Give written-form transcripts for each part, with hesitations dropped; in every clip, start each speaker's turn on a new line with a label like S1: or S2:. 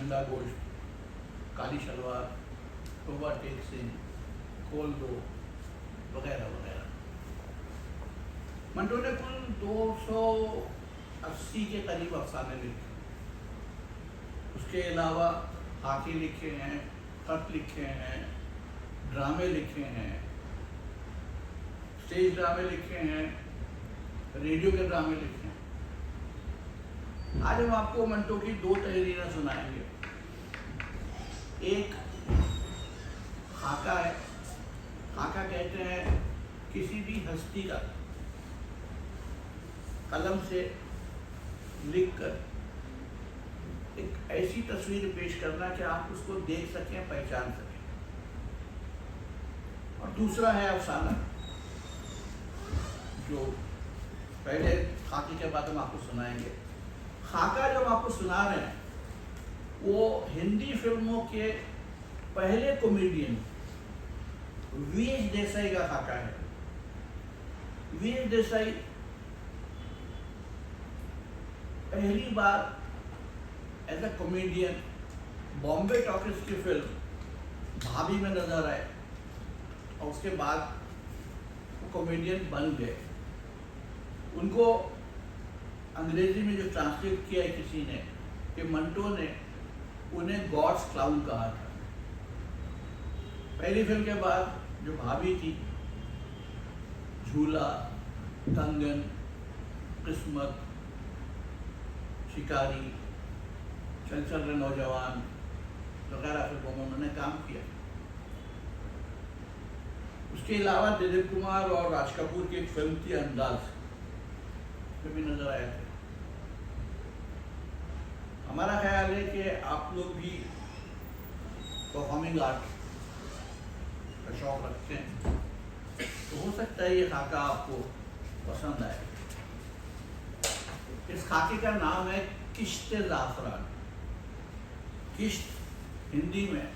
S1: ٹھنڈا گوشت، کالی شلوار، ٹوبا ٹیک سنگھ، کھول دو وغیرہ وغیرہ. منٹو نے کل 280 کے قریب افسانے لکھے. اس کے علاوہ خاکی لکھے ہیں، خط لکھے ہیں، ڈرامے لکھے ہیں، اسٹیج ڈرامے لکھے ہیں، ریڈیو کے ڈرامے لکھے ہیں. آج ہم آپ کو منٹو کی 2 تحریریں سنائیں گے. ایک خاکہ ہے. خاکہ کہتے ہیں کسی بھی ہستی کا قلم سے لکھ کر ایک ایسی تصویر پیش کرنا کہ آپ اس کو دیکھ سکیں، پہچان سکیں. اور دوسرا ہے افسانہ، جو پہلے خاکی کے بعد ہم آپ کو سنائیں گے. خاکہ جو ہم آپ کو سنا رہے ہیں وہ ہندی فلموں کے پہلے کامیڈین وی ایچ دیسائی کا خاکہ ہے. وی ایچ دیسائی پہلی بار as a comedian Bombay Talkies کی فلم بھابھی میں نظر آئے اور اس کے بعد وہ کامیڈین بن گئے. ان کو انگریزی میں جو ٹرانسلیٹ کیا ہے کسی نے کہ منٹو نے انہیں گاڈس کلاؤن کہا تھا. پہلی فلم کے بعد جو بھابھی تھی، جھولا، کنگن، قسمت، شکاری، چل چل رہے نوجوان وغیرہ فلموں میں انہوں نے کام کیا. اس کے علاوہ دلیپ کمار اور راج کپور کی ایک فلم تھی انداز میں بھی نظر آئے تھے. ہمارا خیال ہے کہ آپ لوگ بھی پرفارمنگ آرٹ کا شوق رکھتے ہیں تو ہو سکتا ہے یہ خاکہ آپ کو پسند آئے. اس خاکے کا نام ہے کشت زعفران. کشت ہندی میں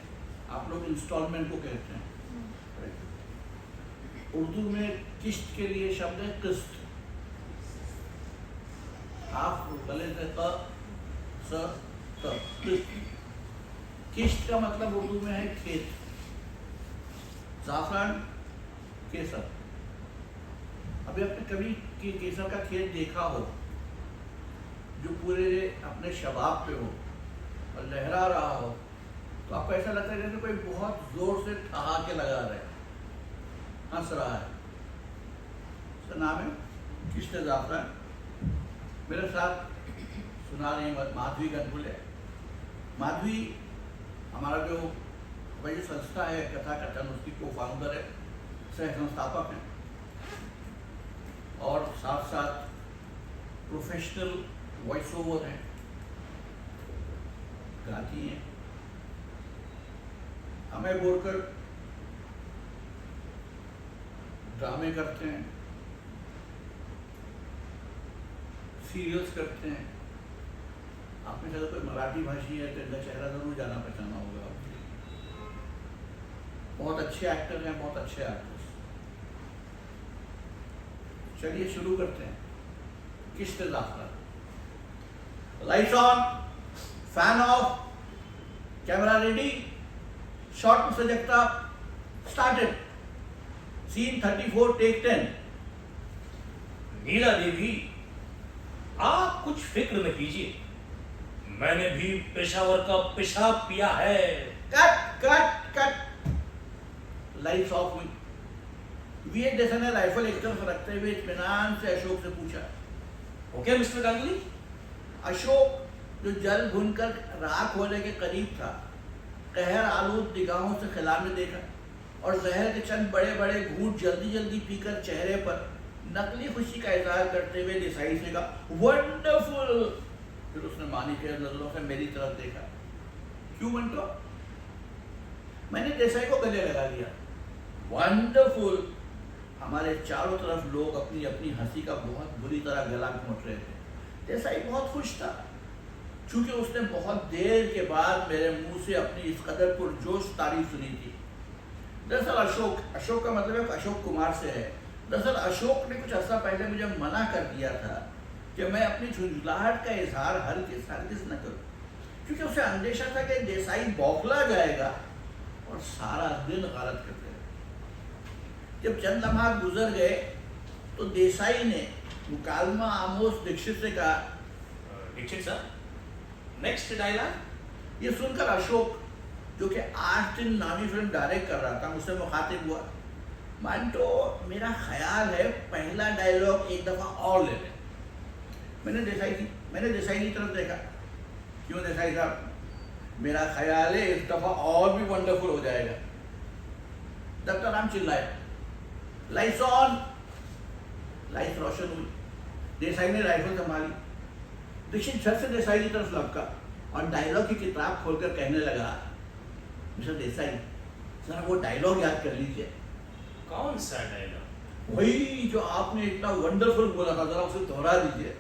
S1: آپ لوگ انسٹالمنٹ کو کہتے ہیں، اردو میں کشت کے لیے شبد ہے قسط. آپ گلے سے کشت کا مطلب اردو میں ہے کھیت. زعفران کیسر. ابھی آپ نے کبھی کیسر کا کھیت دیکھا ہو جو پورے اپنے شباب پہ ہو اور لہرا رہا ہو تو آپ کو ایسا لگتا ہے جیسے کوئی بہت زور سے ٹھہا کے لگا رہا ہے، ہنس رہا ہے. اس کا نام ہے کشت زعفران. میرے ساتھ سنا رہے ہیں مادھوی گنگولے. مادھوی ہمارا جو بڑی سنستھا ہے کتھا کتھن، اس کی کو فاؤنڈر ہے، سہ سنستھاپک ہیں، اور ساتھ ساتھ پروفیشنل وائس اوور ہیں، گاتی ہیں. ہمیں بورکر ڈرامے کرتے ہیں، سیریلز کرتے ہیں. آپ میں سے اگر کوئی مراٹھی بھاشی ہے تو ان کا چہرہ ضرور جانا پہچانا ہوگا. بہت اچھے ایکٹر ہیں، بہت اچھے ایکٹرس. چلیے شروع کرتے ہیں. کشت زعفران. Lights on, fan off, camera ready, shot projector started. Scene 34 take 10.
S2: Neela دیوی، آپ کچھ فکر نہ کیجیے، میں نے بھی پشاور کا پیشاب پیا ہے.
S1: کٹ کٹ کٹ. لائٹس آف ہوئی. وی ایچ دیسائی نے رائفل ایک طرف رکھتے ہوئے اطمینان سے اشوک سے پوچھا.
S2: Okay mister Ganguly.
S1: اشوک جو جل بھن کر راکھ ہونے کے قریب تھا، قہر آلود نگاہوں سے خلا میں دیکھا اور زہر کے چند بڑے بڑے گھونٹ جلدی جلدی پی کر چہرے پر نقلی خوشی کا اظہار کرتے ہوئے دیسائی سے کہا ونڈرفل. پھر اس نے مانی کے نظروں سے میری طرف دیکھا. کیوں منٹو؟ میں نے دیسائی کو گلے لگا لیا. ونڈرفل. ہمارے چاروں طرف لوگ اپنی اپنی ہنسی کا بہت بری طرح گلا گھونٹ رہے تھے. دیسائی بہت خوش تھا چونکہ اس نے بہت دیر کے بعد میرے منہ سے اپنی اس قدر پرجوش تعریف سنی تھی. دراصل اشوک کا مطلب ہے اشوک کمار سے ہے. دراصل اشوک نے کچھ عرصہ پہلے مجھے منع کر دیا تھا کہ میں اپنی جھنجھلاہٹ کا اظہار ہرگز نہ کروں. کیونکہ اسے اندیشہ تھا کہ دیسائی بوکھلا جائے گا اور سارا دن غارت کرتے رہے۔ جب چند لمحات گزر گئے تو دیسائی نے مکالمہ آموز دکشت سے کہا،
S2: دیکشت صاحب نیکسٹ ڈائلاگ۔
S1: یہ سن کر اشوک جو کہ 8 دن نامی فلم ڈائریکٹ کر رہا تھا مجھ سے مخاطب ہوا، مانٹو میرا خیال ہے پہلا ڈائلاگ ایک دفعہ اور لے لیں۔ میں نے دیسائی کی طرف دیکھا، کیوں دیسائی صاحب؟ میرا خیال ہے اس دفعہ اور بھی ونڈرفل ہو جائے گا۔ ڈاکٹر رام چلائے، لائٹس آن۔ لائٹ روشن ہوئی، دیسائی نے رائفل سنبھالی، دکشت جھٹ سے دیسائی کی طرف لپکا اور ڈائلاگ کی کتاب کھول کر کہنے لگا، مسٹر دیسائی ذرا وہ ڈائلاگ یاد کر لیجیے۔
S2: کون سا ڈائلاگ؟
S1: وہی جو آپ نے اتنا ونڈرفل بولا تھا، ذرا اسے دہرا دیجیے۔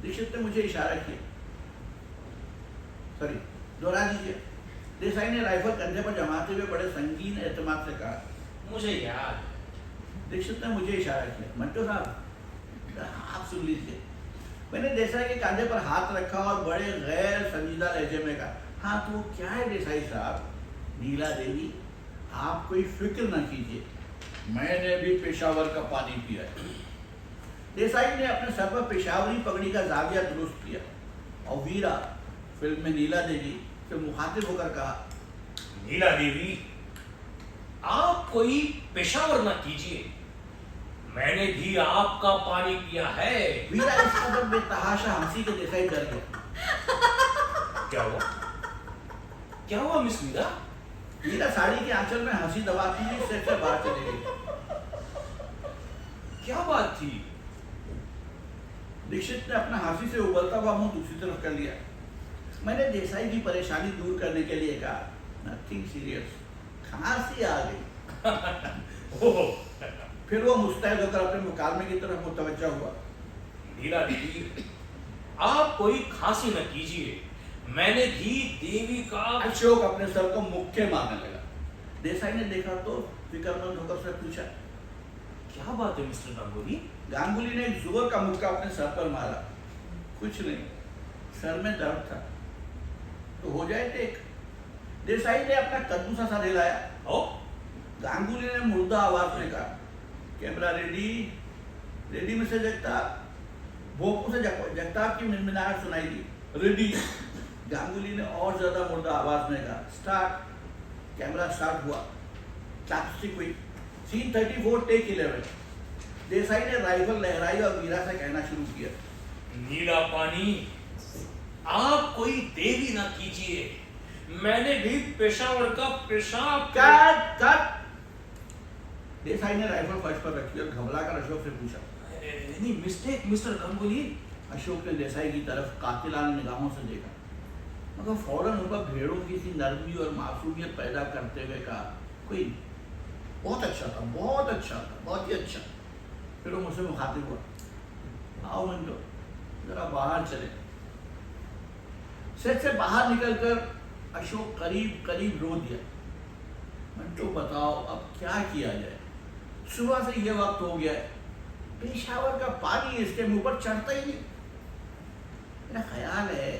S1: دکشت نے مجھے اشارہ کیا، دہرا دیجیے۔ دیسائی نے رائفل کندھے پر جماتے ہوئے بڑے سنگین اعتماد سے کہا،
S2: مجھے یاد ہے۔
S1: دکشت نے مجھے اشارہ کیا، منٹو صاحب آپ سن لیجیے۔ میں نے دیسائی کے کاندھے پر ہاتھ رکھا اور بڑے غیر سنجیدہ لہجے میں کہا، ہاں تو کیا ہے دیسائی صاحب؟ نیلا دیوی آپ کوئی فکر نہ کیجیے، میں نے بھی پشاور کا پانی پیا ہے۔ دیسائی نے اپنے سر پر پشاوری پگڑی کا زاویہ درست کیا اور ویرا فلم میں نیلا دیوی سے مخاطب ہو کر کہا،
S2: نیلا دیوی آپ کوئی پشاور نہ کیجیے، میں نے بھی آپ کا پانی پیا ہے۔
S1: ویرا اس قدر بے تحاشا ہنسی کے دیسائی ڈر گیا۔
S2: کیا ہوا؟ کیا ہوا مس ویرا؟
S1: ویرا ساڑی کے آنچل میں ہنسی دباتی ہوئی سیٹ سے باہر چلی گئی۔
S2: کیا بات تھی؟
S1: دکشت نے اپنا ہنسی سے ابلتا ہوا منہ دوسری طرف کر لیا۔ میں نے دیسائی کی پریشانی دور کرنے کے لیے کہا، نتھنگ سیریس، کھانسی آ گئی۔ پھر وہ مستعد ہو کر اپنے مکالمے کی طرف متوجہ ہوا۔
S2: نیلا دیوی آپ کوئی کھانسی نہ کیجیے، میں نے بھی دیوی کا۔
S1: اشوک اپنے سر کو مکے مارنے لگا۔ دیسائی نے دیکھا تو فکر مند ہو کر سے پوچھا،
S2: کیا بات ہے مسٹر گانگولی؟
S1: گانگولی نے ایک زور کا مکہ اپنے سر پر مارا۔ کچھ نہیں، سر میں درد تھا۔ تو ہو جائے ٹیک۔ دیسائی نے اپنا کدو سا سر ہلایا۔ گانگولی نے مردہ آواز میں کہا، کیمرہ ریڈی؟ ریڈی میں سے بھوپوں سے جگتاب کی منمناہٹ سنائی دی، ریڈی۔ گانگولی نے اور زیادہ مردہ آواز میں کہا، سٹارٹ۔ کیمرہ سٹارٹ ہوا، چاپسٹک ہوئی، سین 34 ٹیک 11۔ دیسائی نے رائفل لہرائی اور ویرا سے کہنا شروع کیا،
S2: نیلا پانی آپ کوئی دیوی نہ کیجیے، میں نے بھی پشاور کا پیشاب۔
S1: کٹ کٹ۔ دیسائی نے رائفل فرش پر رکھی اور گھبرا کر اشوک سے پوچھا،
S2: any mistake mister Ganguly?
S1: Ashok نے دیسائی کی طرف قاتلانہ نگاہوں سے دیکھا، مگر فوراً ان پر بھیڑوں کی سی نرمی اور معصومیت پیدا کرتے ہوئے کہا، کوئی نہیں، بہت اچھا تھا، بہت اچھا تھا، بہت ہی اچھا۔ پھر وہ مجھ سے مخاطب ہوا، آؤ منٹو ذرا باہر چلے۔ سیٹ سے باہر نکل کر اشوک قریب قریب رو دیا۔ منٹو بتاؤ اب کیا کیا جائے؟ صبح سے یہ وقت ہو گیا ہے، پشاور کا پانی اس کے منہ پر چڑھتا ہی نہیں۔ میرا خیال ہے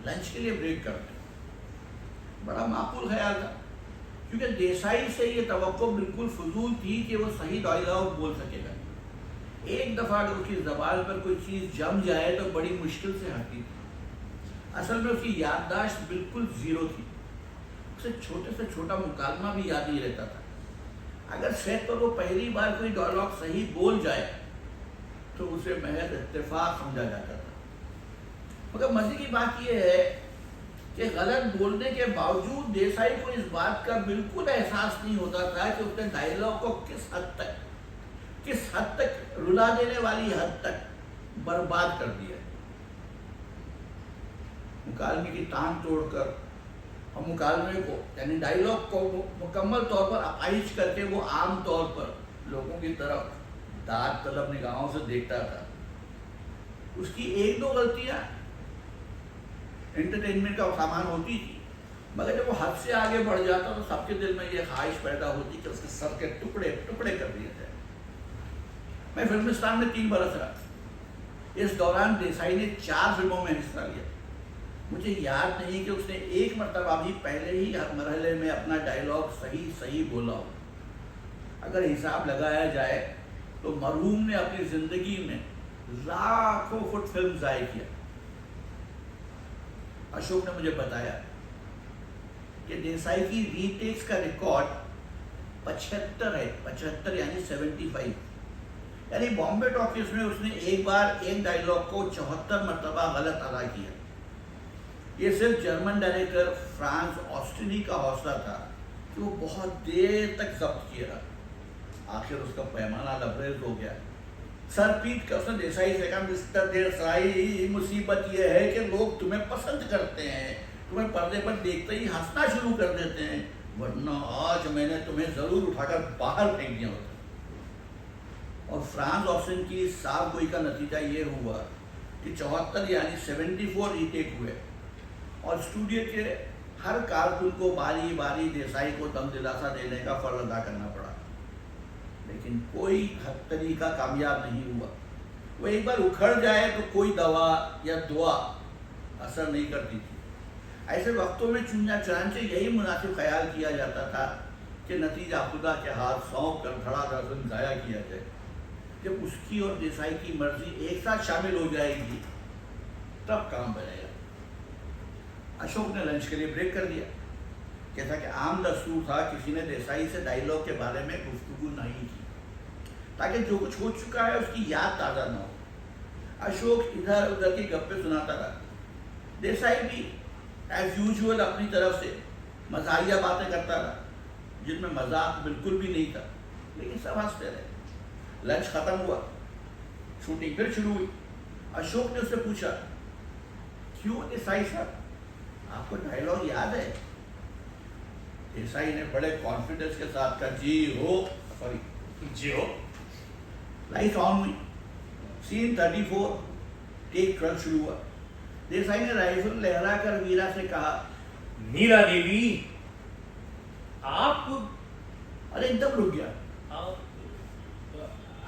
S1: لنچ کے لیے بریک کرتے۔ بڑا معقول خیال تھا، کیونکہ دیسائی سے یہ توقع بالکل فضول تھی کہ وہ صحیح ڈائلاگ بول سکے گا۔ ایک دفعہ اگر اس کی زبان پر کوئی چیز جم جائے تو بڑی مشکل سے ہٹتی تھی۔ اصل میں اس کی یادداشت بالکل زیرو تھی، اسے چھوٹے سے چھوٹا مکالمہ بھی یاد نہیں رہتا تھا۔ اگر سیٹ پر وہ پہلی بار کوئی ڈائلاگ صحیح بول جائے تو اسے محض اتفاق سمجھا جاتا تھا۔ مگر مزے کی بات یہ ہے کہ غلط بولنے کے باوجود دیسائی کو اس بات کا بالکل احساس نہیں ہوتا تھا کہ اس نے ڈائلاگ کو کس حد تک رلا دینے والی حد تک برباد کر دیا۔ مکالمے کی ٹانگ توڑ کر اور مکالمے کو یعنی ڈائلاگ کو مکمل طور پر اپائش کر کے وہ عام طور پر لوگوں کی طرف داد طلب نگاہوں سے دیکھتا تھا۔ اس کی ایک دو غلطیاں انٹرٹینمنٹ کا سامان ہوتی تھی، مگر جب وہ حد سے آگے بڑھ جاتا تو سب کے دل میں یہ خواہش پیدا ہوتی کہ اس کے سر کے ٹکڑے ٹکڑے کر دیے جائے۔ میں فلمستان میں 3 برس رہا۔ اس دوران دیسائی نے 4 فلموں میں حصہ لیا۔ مجھے یاد نہیں کہ اس نے ایک مرتبہ بھی پہلے ہی مرحلے میں اپنا ڈائیلاگ صحیح بولا ہو۔ اگر حساب لگایا جائے تو مرحوم نے اپنی زندگی میں لاکھوں فٹ فلم ضائع کیا۔ اشوک نے مجھے بتایا کہ دیسائی کی ری ٹیکس کا ریکارڈ 75 ہے، 75 یعنی 75، یعنی بامبے ٹاکیز میں اس نے ایک بار ایک ڈائیلاگ کو 74 مرتبہ غلط ادا کیا۔ یہ صرف جرمن ڈائریکٹر فرانس آسٹنی کا حوصلہ تھا کہ وہ بہت دیر تک ضبط کیا رہا۔ آخر اس کا پیمانہ لبریز ہو گیا۔ سر پیٹ کر اس نے دیسائی سے کہا، مسٹر دیسائی، مصیبت یہ ہے کہ لوگ تمہیں پسند کرتے ہیں، تمہیں پردے پر دیکھتے ہی ہنسنا شروع کر دیتے ہیں، ورنہ آج میں نے تمہیں ضرور اٹھا کر باہر پھینک دیا ہوتا۔ اور فرانس آسٹن کی صاف گوئی کا نتیجہ یہ ہوا کہ 74 یعنی 74 ریٹیک ہوئے، اور اسٹوڈیو کے ہر کارکن کو باری باری دیسائی کو دم دلاسا دینے کا فرض ادا کرنا پڑا، لیکن کوئی طریقہ کامیاب نہیں ہوا۔ وہ ایک بار اکھڑ جائے تو کوئی دوا یا دعا اثر نہیں کرتی تھی۔ ایسے وقتوں میں چنانچہ یہی مناسب خیال کیا جاتا تھا کہ نتیجہ خدا کے ہاتھ سونپ کر دھڑا دھڑ ضائع کیا جائے۔ جب اس کی اور دیسائی کی مرضی ایک ساتھ شامل ہو جائے گی تب کام بنے گا۔ اشوک نے لنچ کے لیے بریک کر دیا۔ جیسا کہ عام دستور تھا، کسی نے دیسائی سے ڈائیلاگ کے بارے میں گفتگو نہیں کی تاکہ جو کچھ ہو چکا ہے اس کی یاد تازہ نہ ہو۔ اشوک ادھر ادھر کی گپیں سناتا رہا۔ دیسائی بھی ایز یوزول اپنی طرف سے مزاحیہ باتیں کرتا رہا جن میں مذاق بالکل بھی نہیں تھا، لیکن سب ہنستے رہے۔ لنچ ختم ہوا، شوٹنگ پھر شروع ہوئی۔ اشوک نے اس سے پوچھا، کیوں دیسائی صاحب، آپ کو ڈائیلاگ یاد ہے؟ دیسائی نے بڑے کانفیڈنس کے ساتھ کہا، جی ہو۔ لائٹ آن ہوئی، سین 34 ٹیک 12 شروع ہوا۔ دیسائی نے رائفل لہرا کر ویرا سے کہا،
S2: نیلا دیوی، آپ
S1: ارے ایک دم رک گیا۔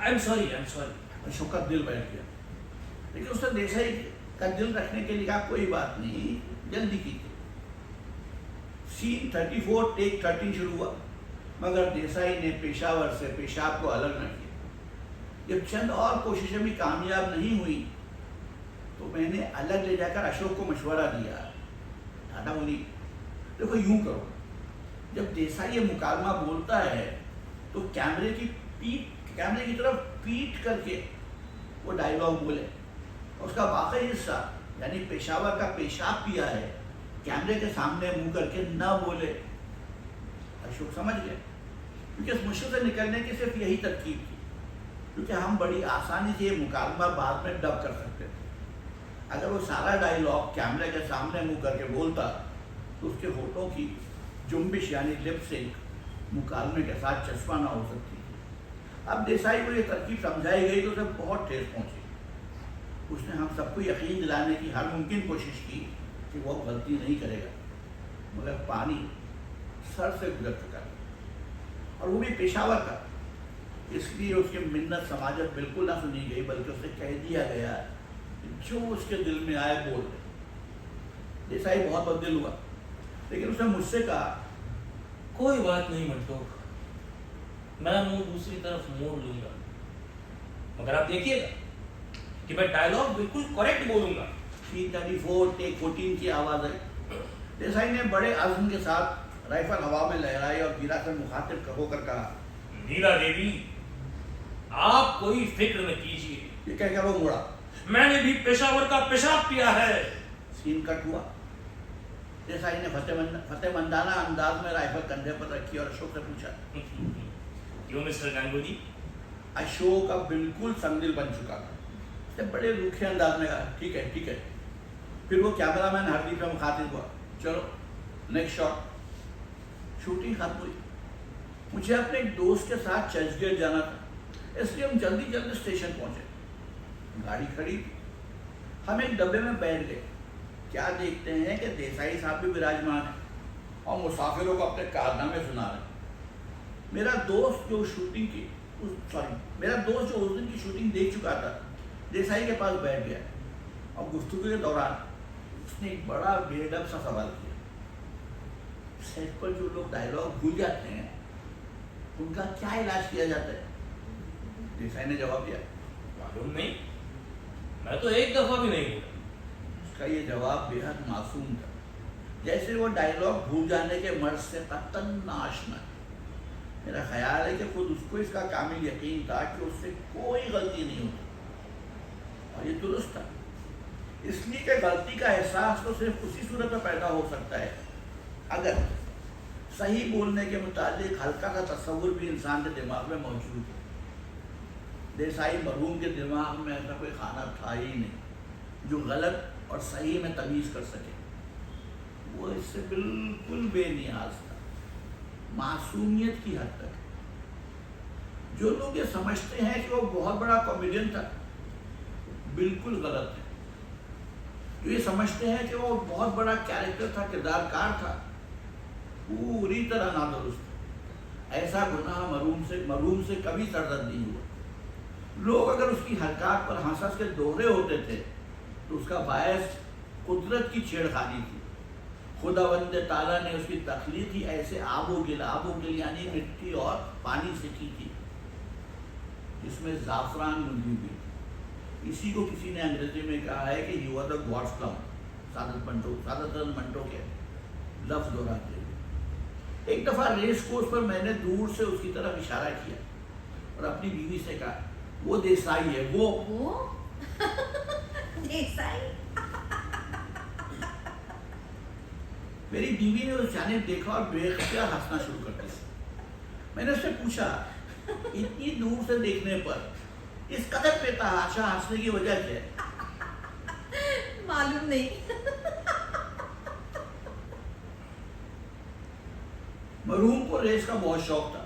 S2: I'm sorry.
S1: اشوک کا دل بیٹھ گیا، لیکن اس نے دیسائی کا دل رکھنے کے لیے کہا، کوئی بات نہیں، جلدی کیجیے۔ سین 34 ٹیک 13 شروع ہوا، مگر دیسائی نے پیشاور سے پیشاب کو الگ نہ کیا۔ جب چند اور کوششیں بھی کامیاب نہیں ہوئی تو میں نے الگ لے جا کر اشوک کو مشورہ دیا۔ دادا بولی، دیکھو یوں کرو، جب دیسائی یہ مکالمہ بولتا ہے تو کیمرے کی طرف پیٹ کر کے وہ ڈائیلاگ بولے، اس کا باقی حصہ یعنی پیشاور کا پیشاب پیا ہے کیمرے کے سامنے منہ کر کے نہ بولے۔ اشوک سمجھ گئے، کیونکہ اس مشکل سے نکلنے کی صرف یہی ترکیب تھی، کیونکہ ہم بڑی آسانی سے یہ مکالمہ بعد میں ڈب کر سکتے تھے۔ اگر وہ سارا ڈائیلاگ کیمرے کے سامنے منہ کر کے بولتا تو اس کے ہونٹوں کی جنبش یعنی لپ سنک مکالمے کے ساتھ چسپاں نہ ہو سکتی۔ اب دیسائی کو یہ ترکیب سمجھائی گئی تو اسے بہت ٹھیس پہنچی۔ اس نے ہم سب کو یقین دلانے کی ہر ممکن کوشش کی کہ وہ غلطی نہیں کرے گا، مگر پانی سر سے گزر چکا ہے، اور وہ بھی پیشاور کا۔ اس لیے اس کی منت سماجت بالکل نہ سنی گئی، بلکہ اسے کہہ دیا گیا جو اس کے دل میں آئے بول دے۔ دیسائی بہت بددل ہوا، لیکن اس نے مجھ سے کہا،
S2: کوئی بات نہیں منٹو، میں منہ دوسری طرف موڑ لوں گا، مگر آپ دیکھیے گا کہ میں ڈائیلاگ بالکل کریکٹ بولوں گا۔
S1: 334 ٹیک 14 کی آواز آئی۔ دیسائی نے بڑے عزم کے ساتھ رائفل ہوا میں لہرائی اور گرا کر مخاطب ہو کر کہا،
S2: نیلا دیوی، آپ کوئی فکر نہ کیجیے،
S1: یہ کہہ کر وہ مڑا،
S2: میں نے بھی پیشاور کا پیشاب پیا ہے۔
S1: سین کٹ ہوا۔ دیسائی نے فتح مندانہ انداز میں رائفل کندھے پر رکھی اور اشوک سے پوچھا،
S2: کیوں مسٹر گنگولی؟
S1: اشوک اب بالکل سنگدل بن چکا تھا۔ اس نے بڑے روکھے انداز میں کہا، ٹھیک ہے۔ پھر وہ کیمرہ مین ہردیپ سے مخاطب ہوا، چلو نیکسٹ شاٹ۔ شوٹنگ ختم ہوئی۔ مجھے اپنے ایک دوست کے ساتھ چرچ گیٹ جانا تھا، اس لیے ہم جلدی اسٹیشن پہنچے۔ گاڑی کھڑی تھی، ہم ایک ڈبے میں بیٹھ گئے۔ کیا دیکھتے ہیں کہ دیسائی صاحب بھی براجمان ہیں اور مسافروں کو اپنے کارنامے سنا رہے ہیں۔ میرا دوست جو اس دن کی شوٹنگ دیکھ چکا تھا، دیسائی کے پاس بیٹھ گیا اور گفتگو کے دوران اس نے ایک بڑا بیڈب سا سوال کیا، سیٹ پر جو لوگ ڈائلاگ بھول جاتے ہیں ان کا کیا علاج کیا جاتا ہے؟ دیسائی نے جواب دیا،
S2: معلوم نہیں، میں تو ایک دفعہ بھی نہیں بولا۔
S1: اس کا یہ جواب بے حد معصوم تھا، جیسے وہ ڈائلاگ بھول جانے کے مرض سے قطعاً ناآشنا ہے۔ میرا خیال ہے کہ خود اس کو اس کا کامل یقین تھا کہ اس سے کوئی غلطی نہیں ہوتی، اور یہ درست تھا، اس لیے کہ غلطی کا احساس تو صرف اسی صورت میں پیدا ہو سکتا ہے اگر صحیح بولنے کے متعلق ہلکا کا تصور بھی انسان کے دماغ میں موجود ہے۔ دیسائی مرحوم کے دماغ میں ایسا کوئی خانہ تھا ہی نہیں جو غلط اور صحیح میں تمیز کر سکے، وہ اس سے بالکل بے نیاز تھا، معصومیت کی حد تک۔ جو لوگ یہ سمجھتے ہیں کہ وہ بہت بڑا کامیڈین تھا، بالکل غلط ہے۔ جو یہ سمجھتے ہیں کہ وہ بہت بڑا کیریکٹر تھا، کردار کار تھا، پوری طرح نادرست۔ ایسا گناہ مرحوم سے کبھی سرزد نہیں ہوا۔ لوگ اگر اس کی حرکات پر ہنس ہنس کے دوہرے ہوتے تھے تو اس کا باعث قدرت کی چھیڑ خانی تھی۔ خداوند تعالیٰ نے اس کی تخلیق ہی ایسے آب و گل یعنی مٹی اور پانی سے کی تھی جس میں زعفران ملی ہوئی تھی۔ اسی کو کسی نے انگریزی میں کہا ہے کہ he was a God's plum, Saadat Manto کے لفظ دہراتے ہوئے۔ ایک دفعہ ریس کورس پر میں نے دور سے اس کی طرف اشارہ کیا اور اپنی بیوی سے کہا، وہ دیسائی ہے، وہ
S3: دیسائی؟
S1: میری بیوی نے اس جانب دیکھا اور بے اختیار ہنسنا شروع کر دیا۔ میں نے اس سے پوچھا، اتنی دور سے دیکھنے پر اس قدر بے تحاشا ہنسنے کی وجہ کیا ہے؟
S3: معلوم نہیں۔
S1: مرحوم کو ریس کا بہت شوق تھا،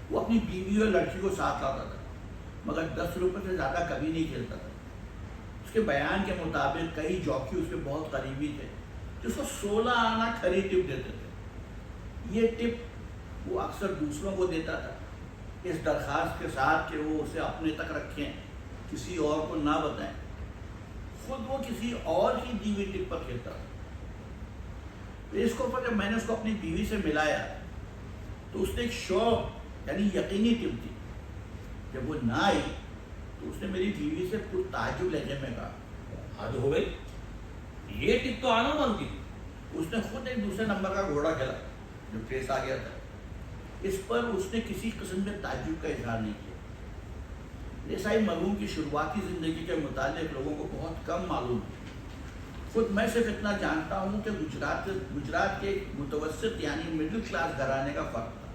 S1: وہ اپنی بیوی اور لڑکی کو ساتھ لاتا تھا، مگر 10 روپے سے زیادہ کبھی نہیں کھیلتا تھا۔ اس کے بیان کے مطابق کئی جوکی اس کے بہت قریبی تھے جو اس کو 16 آنا کھری ٹپ دیتے تھے۔ یہ ٹپ وہ اکثر دوسروں کو دیتا تھا، اس درخواست کے ساتھ کہ وہ اسے اپنے تک رکھیں، کسی اور کو نہ بتائیں۔ خود وہ کسی اور کی دی ہوئی ٹپ پر کھیلتا تھا۔ ریس کو پر جب میں نے اس کو اپنی بیوی سے ملایا تو اس نے ایک شوق یعنی یقینی ٹپ دی۔ جب وہ نہ آئی تو اس نے میری بیوی سے پر تعجب لہجے میں کہا،
S2: حد ہو گئی، یہ ٹپ تو آنا بنتی تھی۔
S1: اس نے خود ایک دوسرے نمبر کا گھوڑا کھیلا جو ٹریس آ گیا تھا۔ اس پر اس نے کسی قسم کے تعجب کا اظہار نہیں کیا۔ دیسائی مرحوم کی شروعاتی زندگی کے متعلق لوگوں کو بہت کم معلوم ہے۔ خود میں صرف اتنا جانتا ہوں کہ گجرات کے متوسط یعنی مڈل کلاس گھرانے کا فرق تھا۔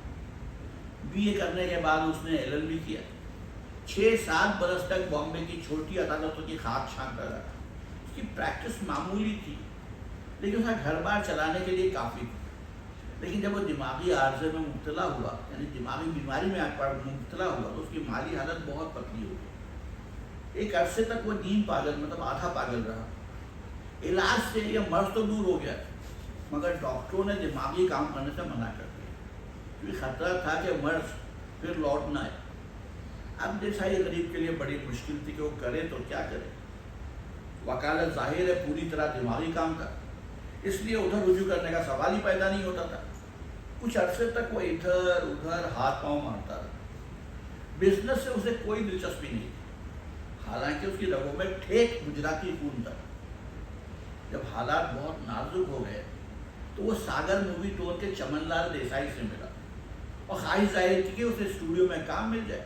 S1: BA کرنے کے بعد اس نے LLB کیا، 6-7 برس تک بامبے کی چھوٹی عدالتوں کی خاک چھانٹتا رہا۔ اس کی پریکٹس معمولی تھی لیکن اس کا گھر بار چلانے کے لیے کافی تھی۔ لیکن جب وہ دماغی عارضے میں مبتلا ہوا یعنی دماغی بیماری میں مبتلا ہوا تو اس کی مالی حالت بہت پتلی ہو گئی۔ ایک عرصے تک وہ نیم پاگل مطلب آدھا پاگل رہا۔ علاج سے یہ مرض تو دور ہو گیا مگر ڈاکٹروں نے دماغی کام کرنے سے منع کر دیا کیونکہ خطرہ تھا کہ مرض پھر لوٹ نہ آئے۔ اب دیسائی غریب کے لیے بڑی مشکل تھی کہ وہ کرے تو کیا کرے۔ وکالت ظاہر ہے پوری طرح دماغی کام تھا، اس لیے ادھر رجوع کرنے کا سوال ہی پیدا نہیں ہوتا تھا۔ کچھ عرصے تک وہ ادھر ادھر ہاتھ پاؤں مارتا رہا۔ بزنس سے اسے کوئی دلچسپی نہیں تھی، حالانکہ اس کی رگوں میں ٹھیک گجراتی خون تھا۔ جب حالات بہت نازک ہو گئے تو وہ ساگر مووی ٹور کے چمن لال دیسائی سے ملا اور خواہش ظاہر کی کہ اسے اسٹوڈیو میں کام مل جائے۔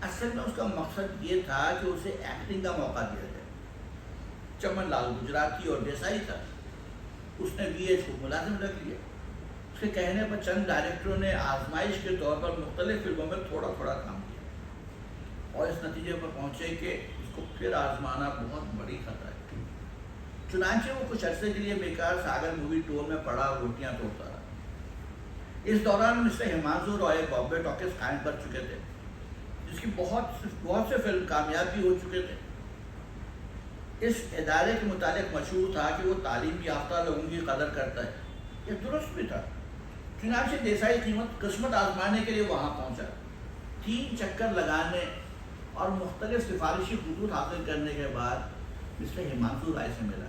S1: اصل میں اس کا مقصد یہ تھا کہ اسے ایکٹنگ کا موقع دیا جائے۔ چمن لال گجراتی اور دیسائی تھا، اس نے VH کو ملازم رکھ لیا۔ اس کے کہنے پر چند ڈائریکٹروں نے آزمائش کے طور پر مختلف فلموں میں تھوڑا تھوڑا کام کیا اور اس نتیجے پر پہنچے کہ اس کو پھر آزمانا بہت بڑی خطرہ ہے۔ چنانچہ وہ کچھ عرصے کے لیے بیکار ساگر مووی ٹور میں پڑا روٹیاں توڑتا رہا۔ اس دوران مسٹر ہمانشو رائے بامبے ٹاکیز قائم کر چکے تھے جس کی بہت سے فلم کامیاب بھی ہو چکے تھے۔ اس ادارے کے متعلق مشہور تھا کہ وہ تعلیم یافتہ لوگوں کی قدر کرتا ہے۔ یہ درست بھی تھا۔ چنانچہ دیسائی قسمت آزمانے کے لیے وہاں پہنچا۔ 3 چکر لگانے اور مختلف سفارشی خطوط حاصل کرنے کے بعد مسٹر ہمانشو رائے سے ملا۔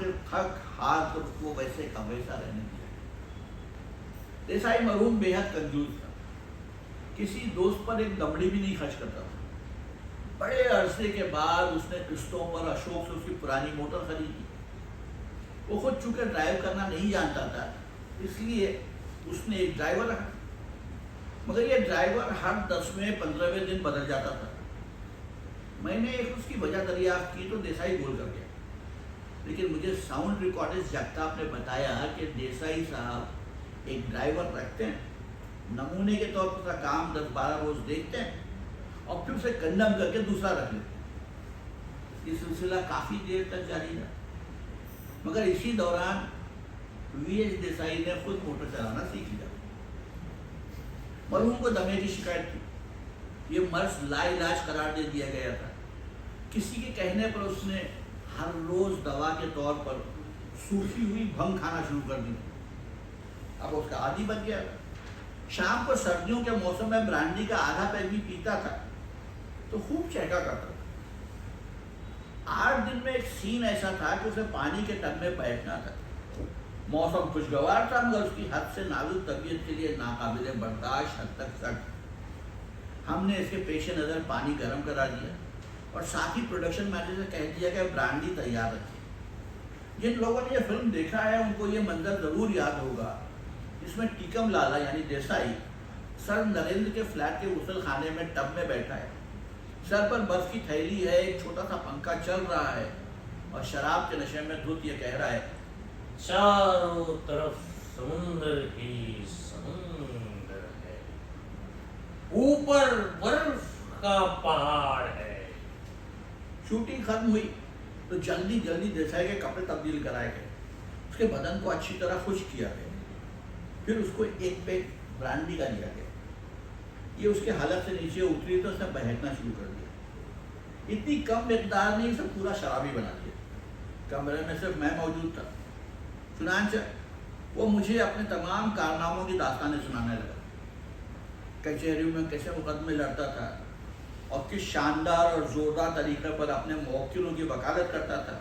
S1: آخر تھک ہار کر اس کو ویسے کا ویسا رہنے دیا۔ دیسائی مرحوم بے حد کنجوس تھا، کسی دوست پر ایک دمڑی بھی نہیں خرچ کرتا تھا۔ بڑے عرصے کے بعد اس نے قسطوں پر اشوک سے اس کی پرانی موٹر خریدی۔ وہ خود چونکہ ڈرائیو کرنا نہیں جانتا تھا، اس لیے اس نے ایک ڈرائیور رکھا، مگر یہ ڈرائیور ہر 10ویں 15ویں دن بدل جاتا تھا۔ میں نے ایک اس کی وجہ دریافت کی تو دیسائی بول کر گیا، لیکن مجھے ساؤنڈ ریکارڈسٹ جگتاپ نے بتایا کہ دیسائی صاحب ایک ڈرائیور رکھتے ہیں، نمونے کے طور پر کام 10-12 روز دیکھتے ہیں اور پھر اسے کنڈم کر کے دوسرا رکھ لیتے ہیں۔ یہ سلسلہ کافی دیر تک جاری رہا، مگر اسی دوران وی ایچ دیسائی نے خود موٹر چلانا سیکھ لیا۔ مرحوم کو دمے کی شکایت تھی، یہ مرض لا علاج قرار دے دیا گیا تھا۔ کسی کے کہنے پر اس نے ہر روز دوا کے طور پر سوکھی ہوئی بھنگ کھانا شروع کر دی، اب اس کا عادی بن گیا۔ شام کو سردیوں کے موسم میں برانڈی کا آدھا پیک بھی پیتا تھا تو خوب چہکا کرتا تھا۔ 8 دن میں ایک سین ایسا تھا کہ اسے پانی کے ٹب میں بیٹھنا تھا۔ موسم خوشگوار تھا، مگر اس کی حد سے نازک طبیعت کے لیے ناقابل برداشت حد تک سرد۔ ہم نے اس کے پیش نظر پانی گرم کرا دیا اور ساتھ ہی پروڈکشن مینیجر سے کہہ دیا کہ برانڈی تیار رکھیے۔ جن لوگوں نے یہ فلم دیکھا ہے ان کو یہ منظر ضرور یاد ہوگا جس میں ٹیکم لالا یعنی دیسائی سر نریندر کے فلیٹ کے غسل خانے میں ٹب میں بیٹھا ہے، سر پر برف کی تھیلی ہے، ایک چھوٹا سا پنکھا چل رہا ہے اور شراب کے نشے میں دھت یہ کہہ رہا ہے،
S2: چاروں طرف سمندر ہی سمندر ہے، اوپر برف کا پہاڑ ہے۔
S1: شوٹنگ ختم ہوئی تو جلدی جلدی دیسائی کے کپڑے تبدیل کرائے گئے، اس کے بدن کو اچھی طرح خشک کیا گیا، پھر اس کو ایک پیک برانڈی کا دیا گیا۔ یہ اس کے حلق سے نیچے اتری تو اس نے بہکنا شروع کر دیا۔ اتنی کم مقدار نے اسے پورا شرابی بنا دیا۔ کمرے میں صرف میں موجود تھا، چنانچہ وہ مجھے اپنے تمام کارناموں کی داستانیں سنانے لگا، کچہریوں میں کیسے مقدمے لڑتا تھا اور کس شاندار اور زوردار طریقے پر اپنے موکلوں کی وکالت کرتا تھا۔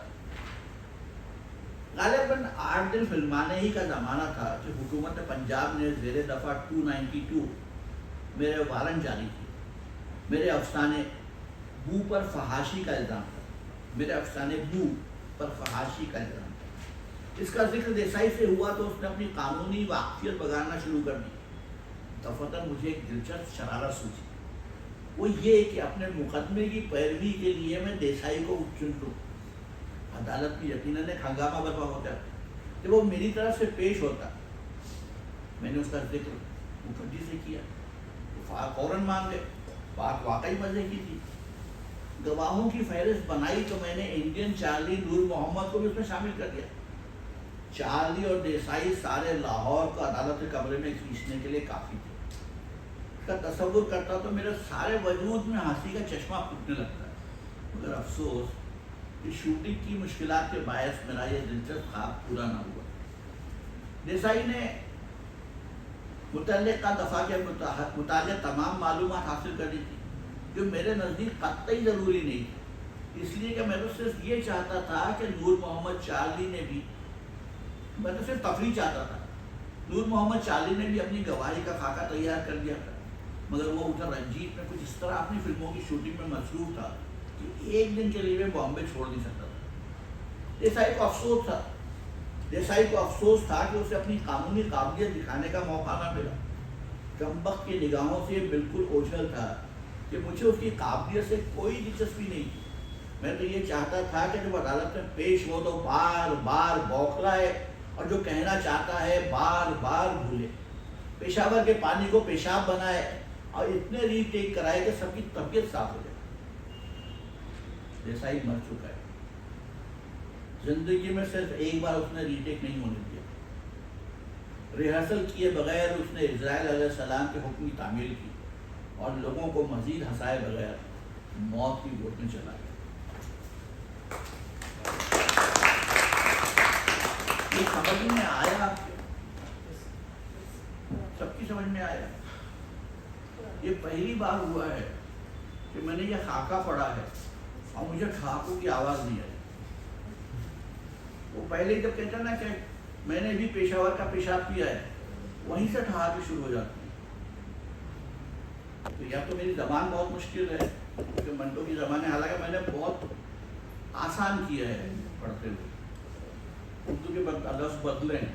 S1: غالباً 8 دن فلمانے ہی کا زمانہ تھا کہ حکومت پنجاب نے زیر دفعہ 292 میرے وارنٹ جاری کی۔ میرے افسانے بو پر فحاشی کا الزام تھا، میرے افسانے بو پر فحاشی کا الزام تھا۔ اس کا ذکر دیسائی سے ہوا تو اس نے اپنی قانونی واقفیت بگاڑنا شروع کر دی۔ دفتر مجھے ایک دلچسپ شرارت سوچی، وہ یہ کہ اپنے مقدمے کی پیروی کے لیے میں دیسائی کو چن لوں۔ عدالت میں یقیناً ایک ہنگامہ برپا ہوتا کہ وہ میری طرف سے پیش ہوتا۔ میں نے اس کا ذکر مفتی سے کیا، فوراً مان گئے، بات واقعی مزے کی تھی۔ گواہوں کی فہرست بنائی تو میں نے انڈین چارلی نور محمد کو بھی اس میں شامل کر دیا۔ چارلی اور دیسائی سارے لاہور کو عدالت کے کمرے میں کھینچنے کے لیے کافی تھے۔ اس کا تصور کرتا تو میرے سارے وجود میں ہنسی کا چشمہ پھوٹنے لگتا ہے، مگر افسوس کہ شوٹنگ کی مشکلات کے باعث میرا یہ دلچسپ خواب پورا نہ ہوا۔ دیسائی نے متعلقہ دفعہ کے متعلق تمام معلومات حاصل کر لی تھی جو میرے نزدیک قطعی ضروری نہیں تھی، اس لیے کہ میں تو صرف یہ چاہتا تھا کہ نور محمد چارلی نے بھی، میں تو صرف تفریح چاہتا تھا، نور محمد چارلی نے بھی اپنی گواہی کا خاکہ تیار کر دیا تھا، مگر وہ ادھر رنجیت میں کچھ اس طرح اپنی فلموں کی شوٹنگ میں مصروف تھا کہ ایک دن کے لیے میں بامبے چھوڑ نہیں سکتا تھا۔ دیسائی کو افسوس تھا کہ اسے اپنی قانونی قابلیت دکھانے کا موقع نہ ملا۔ کمبخت کی نگاہوں سے بالکل اوجھل تھا کہ مجھے اس کی قابلیت سے کوئی دلچسپی نہیں تھی۔ میں تو یہ چاہتا تھا کہ جب عدالت میں پیش ہو تو بار بار بوکھلائے اور جو کہنا چاہتا ہے بار بار بھولے، پیشاور کے پانی کو پیشاب بنائے اور اتنے ری ٹیک کرائے کہ سب کی طبیعت صاف ہو جائے۔ دیسائی مر چکا ہے، زندگی میں صرف ایک بار اس نے ری ٹیک نہیں ہونے دیا۔ ریہرسل کیے بغیر اس نے اسرائیل علیہ السلام کے حکم کی تعمیل کی اور لوگوں کو مزید ہنسائے بغیر موت کی گود میں چلا گیا۔ یہ سمجھ میں آیا آپ کو؟ سب کی سمجھ میں آیا؟ یہ پہلی بار ہوا ہے کہ میں نے یہ خاکہ پڑھا ہے اور مجھے ٹھاکوں کی آواز نہیں آئی۔ وہ پہلے جب کہتا ہے نا کہ میں نے بھی پیشاور کا پیشاب پیا ہے، وہیں سے ٹھہراتے شروع ہو جاتی ہیں۔ تو یا تو میری زبان بہت مشکل ہے، کیونکہ منٹو کی زبان ہے، حالانکہ میں نے بہت آسان کیا ہے پڑھتے ہوئے، اردو کے لفظ بدلے ہیں۔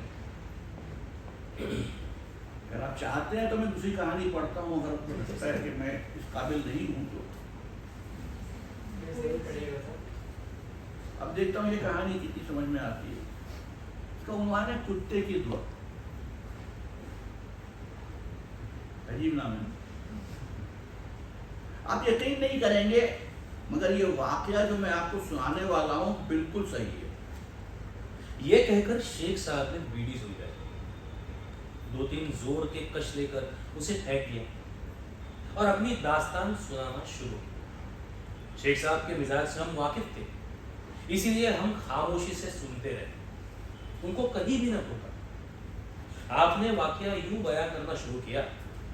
S1: اگر آپ چاہتے ہیں تو میں دوسری کہانی پڑھتا ہوں، اگر آپ کو لگتا ہے کہ میں اس قابل نہیں ہوں تو اب دیکھتا ہوں یہ کہانی کتنی سمجھ میں آتی ہے۔ اس کا عنوان ہے کتے کی دعا۔ عجیب نام ہے، آپ یقین نہیں کریں گے مگر یہ واقعہ جو میں آپ کو سنانے والا ہوں بالکل صحیح ہے۔
S2: یہ کہہ کر شیخ صاحب نے بیڑی سلگائی، 2-3 زور کے کش لے کر اسے پھینک دیا اور اپنی داستان سنانا شروع کیا۔ شیخ صاحب کے مزاج سے ہم واقف تھے، اسی لیے ہم خاموشی سے سنتے رہے، ان کو کہیں بھی نہ ٹوکا۔ آپ نے واقعہ یوں بیان کرنا شروع کیا: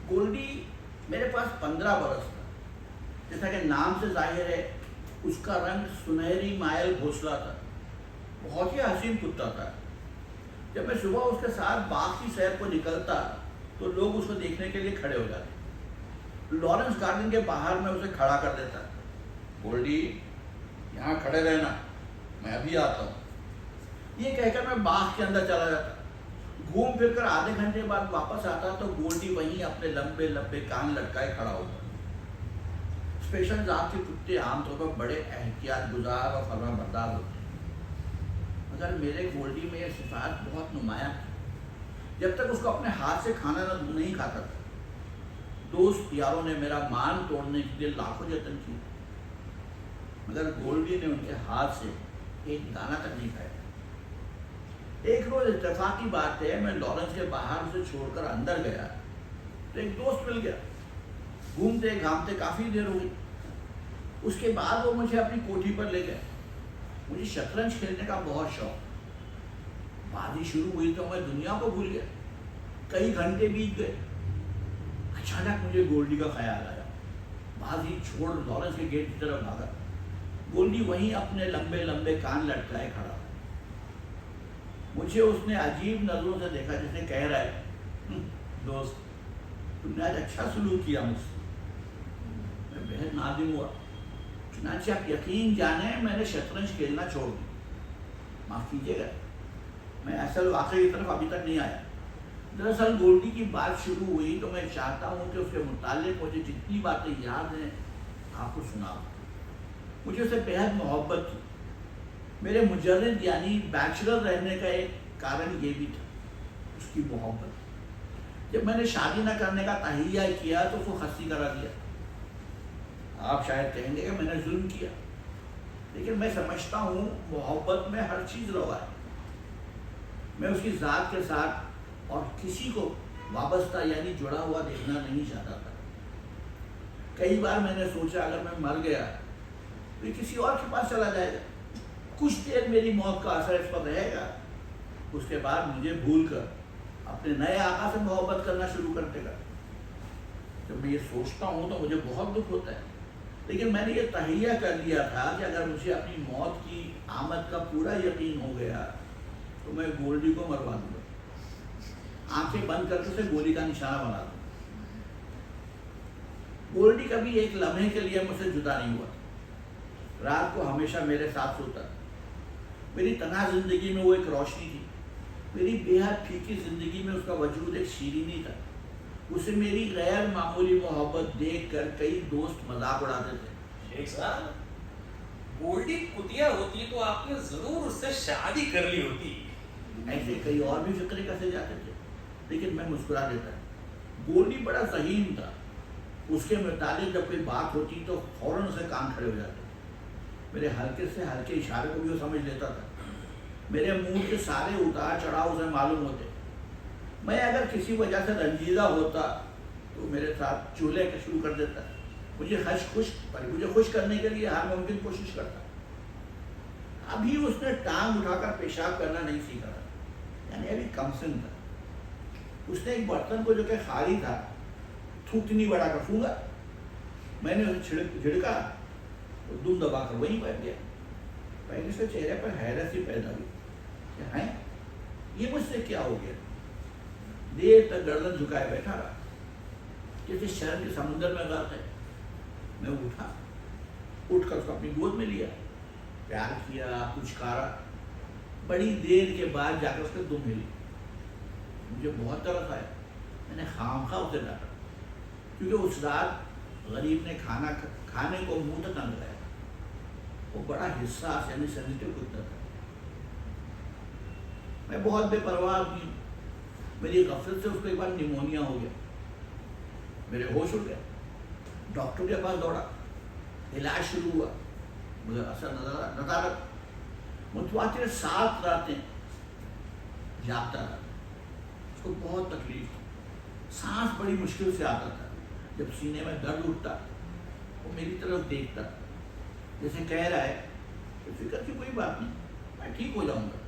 S1: گولڈی میرے پاس 15 برس تھا، جیسا کہ نام سے ظاہر ہے اس کا رنگ سنہری مائل گھوسلا تھا، بہت ہی حسین کتا تھا۔ جب میں صبح اس کے ساتھ باغ کی سیر کو نکلتا تو لوگ اس کو دیکھنے کے لیے کھڑے ہو جاتے۔ لارنس گارڈن کے باہر میں اسے کھڑا کر دیتا، گولڈی یہاں کھڑے رہنا، میں ابھی آتا ہوں۔ یہ کہہ کر میں باغ کے اندر چلا جاتا، گھوم پھر کر آدھے گھنٹے بعد واپس آتا تو گولڈی وہیں اپنے لمبے لمبے کان لٹکائے کھڑا ہوتا۔ اسپیشل ذات کے کتے عام طور پر بڑے احتیاط گزار اور فرما بردار ہوتے ہیں، مگر میرے گولڈی میں یہ صفات بہت نمایاں تھی۔ جب تک اس کو اپنے ہاتھ سے کھانا نہیں کھاتا تھا، دوست یاروں نے میرا مان توڑنے کے لیے لاکھوں یتن کیے، مگر گولڈی نے ان کے ہاتھ سے ایک دانہ تک نہیں کھایا۔ ایک روز اتفاقی بات ہے، میں لارنس کے باہر اسے چھوڑ کر اندر گیا تو ایک دوست مل گیا۔ گھومتے گھامتے کافی دیر ہوئی، اس کے بعد وہ مجھے اپنی کوٹھی پر لے گئے۔ مجھے شطرنج کھیلنے کا بہت شوق، بازی شروع ہوئی تو میں دنیا کو بھول گیا۔ کئی گھنٹے بیت گئے، اچانک مجھے گولڈی کا خیال آیا، بازی چھوڑ لارنس کے گیٹ کی طرف بھاگا۔ گولڈی وہیں اپنے لمبے لمبے کان لٹکائے کھڑا، مجھے اس نے عجیب نظروں سے دیکھا، جیسے کہہ رہا ہے دوست تم نے آج اچھا سلوک کیا مجھ سے۔ میں بہت نادم ہوا، چنانچہ آپ یقین جانیں میں نے شطرنج کھیلنا چھوڑ دی۔ معاف کیجیے گا، میں اصل واقعے کی طرف ابھی تک نہیں آیا۔ دراصل گولڈی کی بات شروع ہوئی تو میں چاہتا ہوں کہ اس کے متعلق مجھے جتنی باتیں یاد ہیں آپ کو سناؤں۔ مجھے اسے بہت محبت تھی۔ میرے مجرد یعنی بیچلر رہنے کا ایک کارن یہ بھی تھا، اس کی محبت۔ جب میں نے شادی نہ کرنے کا تہیہ کیا تو اس کو خصی کرا دیا۔ آپ شاید کہیں گے کہ میں نے ظلم کیا، لیکن میں سمجھتا ہوں محبت میں ہر چیز روا ہے۔ میں اس کی ذات کے ساتھ اور کسی کو وابستہ یعنی جڑا ہوا دیکھنا نہیں چاہتا تھا۔ کئی بار میں نے سوچا اگر میں مر گیا تو یہ کسی اور کے پاس چلا جائے گا، کچھ دیر میری موت کا اثر اس پر رہے گا، اس کے بعد مجھے بھول کر اپنے نئے آقا سے محبت کرنا شروع کر دے گا۔ جب میں یہ سوچتا ہوں تو مجھے بہت دکھ ہوتا ہے، لیکن میں نے یہ تہیہ کر لیا تھا کہ اگر مجھے اپنی موت کی آمد کا پورا یقین ہو گیا تو میں گولڈی کو مروا دوں گا، آنکھیں بند کر کے اسے گولی کا نشانہ بنا دوں۔ گولڈی کبھی ایک لمحے کے لیے مجھ سے جدا نہیں ہوا، رات کو ہمیشہ میرے ساتھ سوتا۔ میری تنہا زندگی میں وہ ایک روشنی تھی، میری بے حد پھیکی زندگی میں اس کا وجود ایک شیرینی تھا۔ اسے میری غیر معمولی محبت دیکھ کر کئی دوست مذاق اڑاتے تھے۔
S2: شیخ صاحب، گولڈی کتیا ہوتی تو آپ نے ضرور اس سے شادی کر لی ہوتی۔
S1: ایسے کئی اور بھی فکرے کسے جاتے تھے، لیکن میں مسکرا دیتا۔ گولڈی بڑا ذہین تھا، اس کے متعلق جب کوئی بات ہوتی تو فوراً اسے کان کھڑے ہو جاتے۔ میرے ہلکے سے ہلکے اشارے کو بھی وہ سمجھ لیتا تھا، میرے منہ کے سارے اتار چڑھاؤ اسے معلوم ہوتے۔ میں اگر کسی وجہ سے رنجیدہ ہوتا تو میرے ساتھ چولہے کے شروع کر دیتا، مجھے خوش کرنے کے لیے ہر ممکن کوشش کرتا۔ ابھی اس نے ٹانگ اٹھا کر پیشاب کرنا نہیں سیکھا تھا، یعنی ابھی کم سن تھا۔ اس نے ایک برتن کو جو کہ خالی تھا تھوکنی بڑا کر پھونگا، میں نے اسے جھڑکا تو دم دبا کر وہیں بیٹھ گیا۔ پہلے اس کے چہرے پر حیرت سی پیدا ہوئی، پھر اس نے کہا، گولڈی تم نے مجھے چھوڑ دیا؟ میں نے کہا، نہیں، میں نے تمہیں چھوڑا۔ اس نے کہا، تم نے مجھے چھوڑا؟ میں نے کہا، نہیں، میں نے تمہیں چھوڑا۔ یہ مجھ سے کیا ہو گیا؟ دیر تک گردن جھکائے بیٹھا رہا، جیسے شہر کے سمندر میں غرق ہے۔ میں اٹھا، اٹھ کر اس کو اپنی گود میں لیا، پیار کیا، پچکارا۔ بڑی دیر کے بعد جا کر اس کے دم ہلی۔ مجھے بہت ترس آیا، میں نے خامخواہ اسے ڈانٹا، کیونکہ اس رات غریب نے کھانے کو منہ تک نہ لگایا۔ وہ بڑا حساس یعنی سینسٹیو کتا تھا۔ میں بہت بے پرواہ آدمی ہوں، میری غفلت سے اس کو ایک بار نیمونیا ہو گیا، میرے ہوش اڑ گئے، ڈاکٹر کے پاس دوڑا، علاج شروع ہوا، مگر اثر ندارت۔ متواتر 7 راتیں جاگتا رہا، اس کو بہت تکلیف تھی، سانس بڑی مشکل سے آتا تھا، جب سینے میں درد اٹھتا وہ میری طرف دیکھتا جیسے کہہ رہا ہے کہ فکر کی کوئی بات نہیں، میں ٹھیک ہو جاؤں گا۔